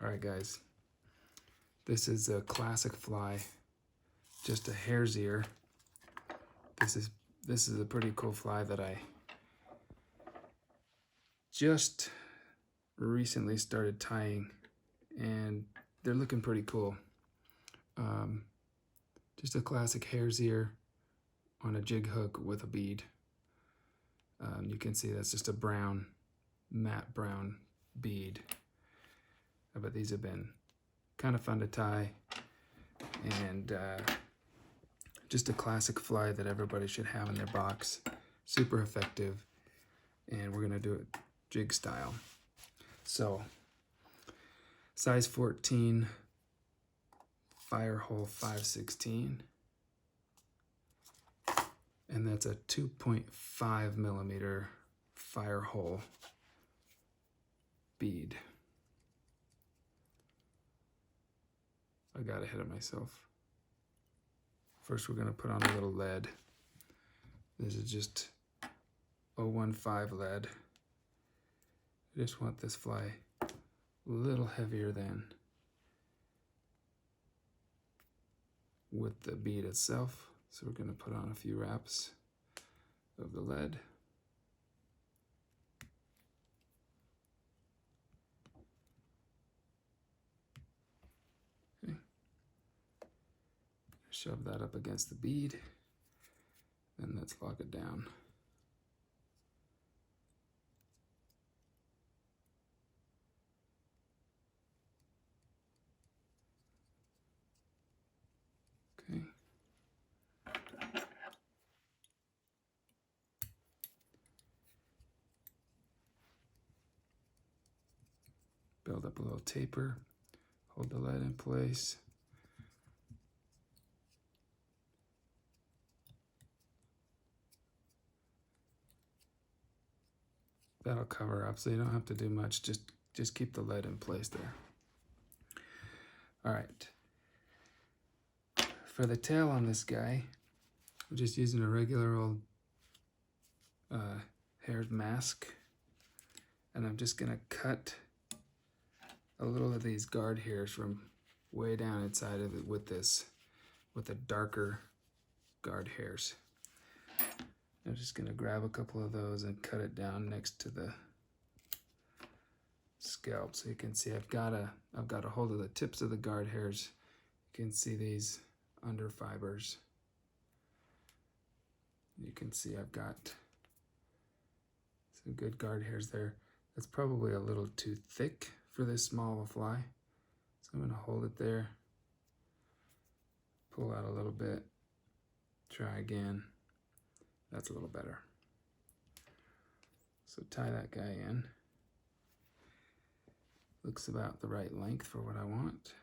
Alright guys, this is a classic fly, just a hare's ear. This is a pretty cool fly that I just recently started tying, and they're looking pretty cool. Just a classic hare's ear on a jig hook with a bead. You can see that's just a brown, matte brown bead. But these have been kind of fun to tie, and just a classic fly that everybody should have in their box. Super effective, and we're gonna do it jig style. So, size 14, fire hole 5/16, and that's a 2.5 millimeter fire hole bead. I got ahead of myself. First we're gonna put on a little lead. This is just 015 lead. I just want this fly a little heavier than with the bead itself. So we're gonna put on a few wraps of the lead. Okay. Shove that up against the bead, and let's lock it down. Okay. Build up a little taper, hold the lead in place. That'll cover up, so you don't have to do much, just keep the lead in place there. All right. For the tail on this guy, I'm just using a regular old hare's mask, and I'm just gonna cut a little of these guard hairs from way down inside of it with the darker guard hairs. I'm just gonna grab a couple of those and cut it down next to the scalp, so you can see I've got a hold of the tips of the guard hairs. You can see these under fibers. You can see I've got some good guard hairs there. That's probably a little too thick for this small of a fly, so I'm gonna hold it there, pull out a little bit, try again. That's a little better. So tie that guy in. Looks about the right length for what I want.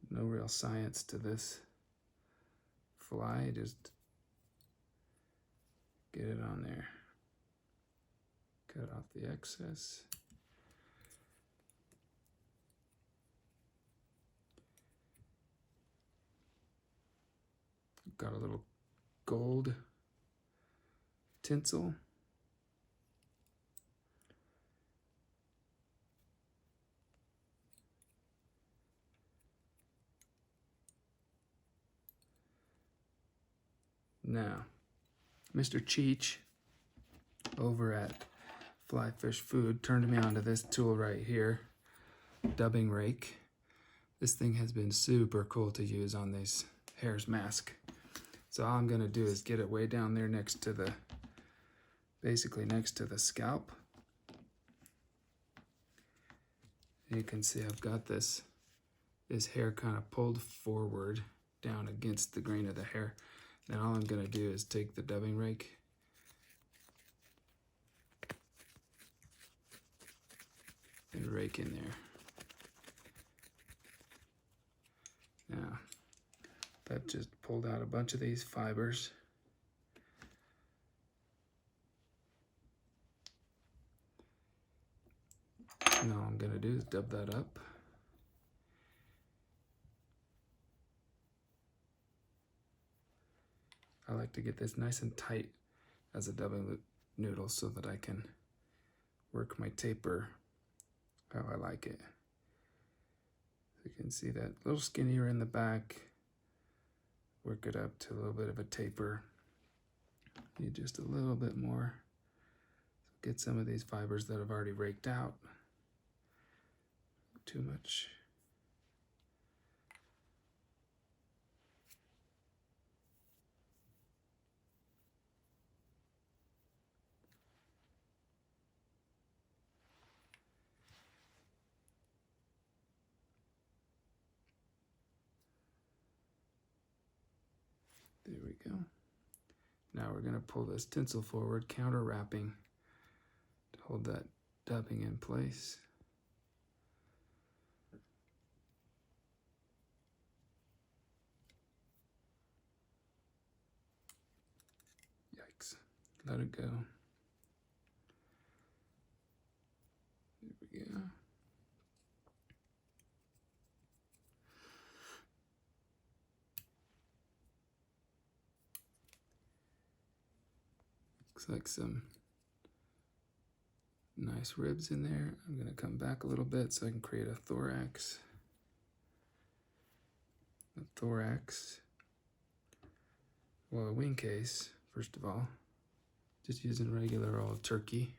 No real science to this fly, just get it on there. Cut off the excess. Got a little gold tinsel. Now, Mr. Cheech over at Fly Fish Food turned me onto this tool right here, dubbing rake. This thing has been super cool to use on these hare's mask. So all I'm gonna do is get it way down there next to the, basically next to the scalp. And you can see I've got this hair kind of pulled forward down against the grain of the hair. Then all I'm gonna do is take the dubbing rake and rake in there. Now, that just pulled out a bunch of these fibers. Now all I'm gonna do is dub that up. I like to get this nice and tight as a dubbing noodle so that I can work my taper how I like it. You can see that a little skinnier in the back. Work it up to a little bit of a taper. Need just a little bit more. So get some of these fibers that I've already raked out. Too much. There we go. Now we're going to pull this tinsel forward, counter wrapping to hold that dubbing in place. Yikes. Let it go. There we go. Looks like some nice ribs in there. I'm going to come back a little bit so I can create a thorax. Well, a wing case, first of all. Just using regular old turkey.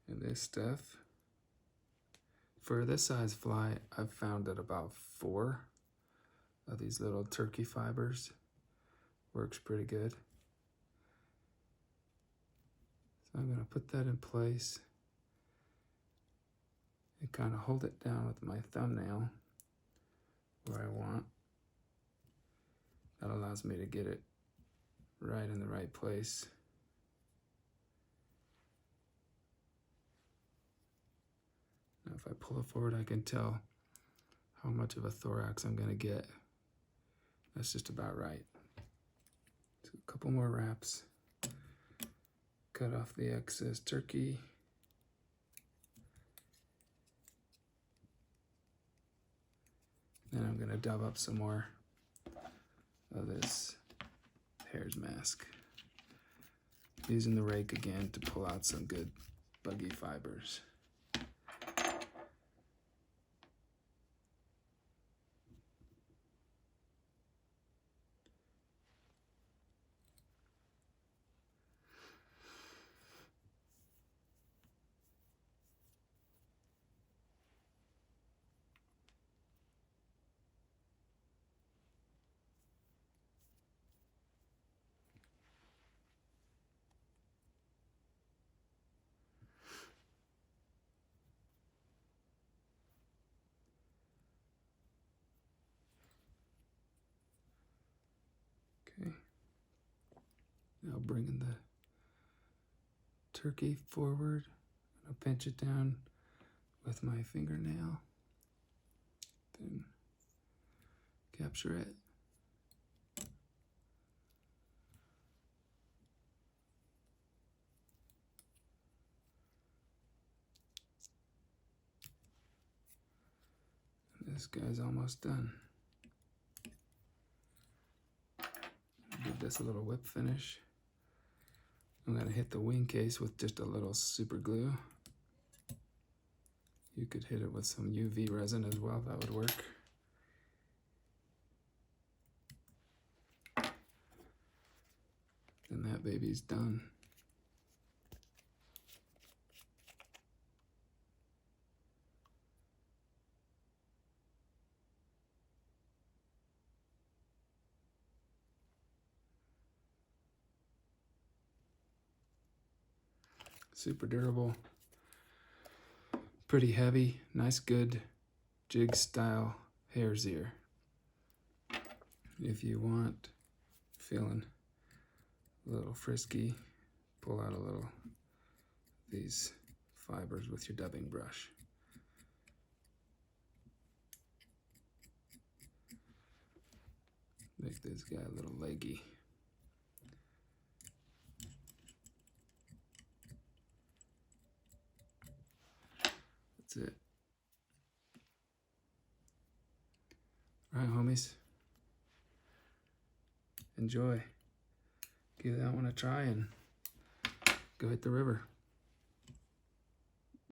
And this stuff. For this size fly, I've found that about 4 of these little turkey fibers works pretty good. So I'm going to put that in place and kind of hold it down with my thumbnail where I want. That allows me to get it right in the right place. Now if I pull it forward, I can tell how much of a thorax I'm going to get. That's just about right. So a couple more wraps. Cut off the excess turkey. Then I'm going to dub up some more of this hare's mask. Using the rake again to pull out some good buggy fibers. Okay. Now bringing the turkey forward. I'll pinch it down with my fingernail. Then capture it. And this guy's almost done. Give this a little whip finish. I'm going to hit the wing case with just a little super glue. You could hit it with some UV resin as well, that would work. Then that baby's done. Super durable, pretty heavy, nice good jig style hare's ear. If you want, feeling a little frisky, pull out a little of these fibers with your dubbing brush. Make this guy a little leggy. That's it. All right, homies. Enjoy. give that one a try and go hit the river.